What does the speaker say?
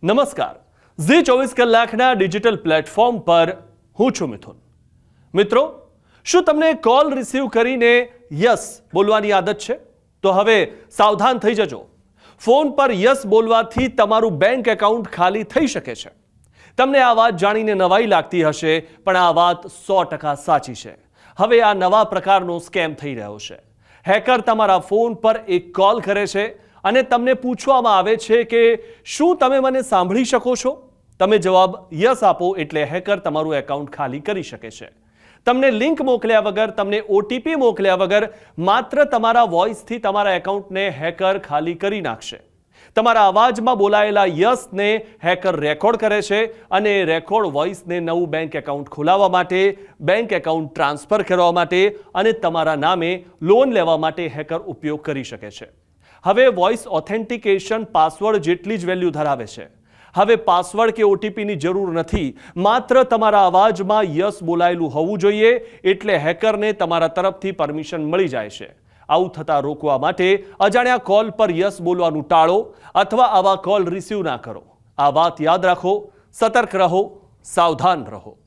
નમસ્કાર, ઝી 24 કલાકના digital platform પર હું છું મિથુન. મિત્રો, શું તમને કોલ રિસીવ કરીને યસ બોલવાની આદત છે? તો હવે સાવધાન થઈ જજો. ફોન પર યસ બોલવાથી તમારું બેંક એકાઉન્ટ ખાલી થઈ શકે છે. તમને આ વાત જાણીને નવાઈ લાગતી હશે, પણ આ વાત 100% સાચી છે. હવે આ નવા પ્રકારનો સ્કેમ થઈ રહ્યો છે. હેકર તમારા ફોન પર એક કોલ કરે છે અને તમને પૂછવામાં આવે છે કે શું તમે મને સાંભળી શકો છો? તમે જવાબ યસ આપો એટલે હેકર તમારું એકાઉન્ટ ખાલી કરી શકે છે. તમને લિંક મોકલ્યા વગર, તમને ઓટીપી મોકલ્યા વગર માત્ર તમારા વોઇસથી તમારા એકાઉન્ટને હેકર ખાલી કરી નાખશે. તમારા અવાજમાં બોલાયેલા યસને હેકર રેકોર્ડ કરે છે અને રેકોર્ડ વોઇસને નવું બેંક એકાઉન્ટ ખોલાવવા માટે, બેંક એકાઉન્ટ ટ્રાન્સફર કરવા માટે અને તમારા નામે લોન લેવા માટે હેકર ઉપયોગ કરી શકે છે. હવે વોઇસ ઓથેન્ટિકેશન પાસવર્ડ જેટલી જ વેલ્યુ ધરાવે છે. હવે પાસવર્ડ કે ઓટીપીની જરૂર નથી. માત્ર તમારા અવાજમાં યસ બોલાયેલું હોવું જોઈએ એટલે હેકરને તમારા તરફથી પરમિશન મળી જાય છે. આવું થતાં રોકવા માટે અજાણ્યા કોલ પર યસ બોલવાનું ટાળો અથવા આવા કોલ રિસીવ ના કરો. આ વાત યાદ રાખો, સતર્ક રહો, સાવધાન રહો.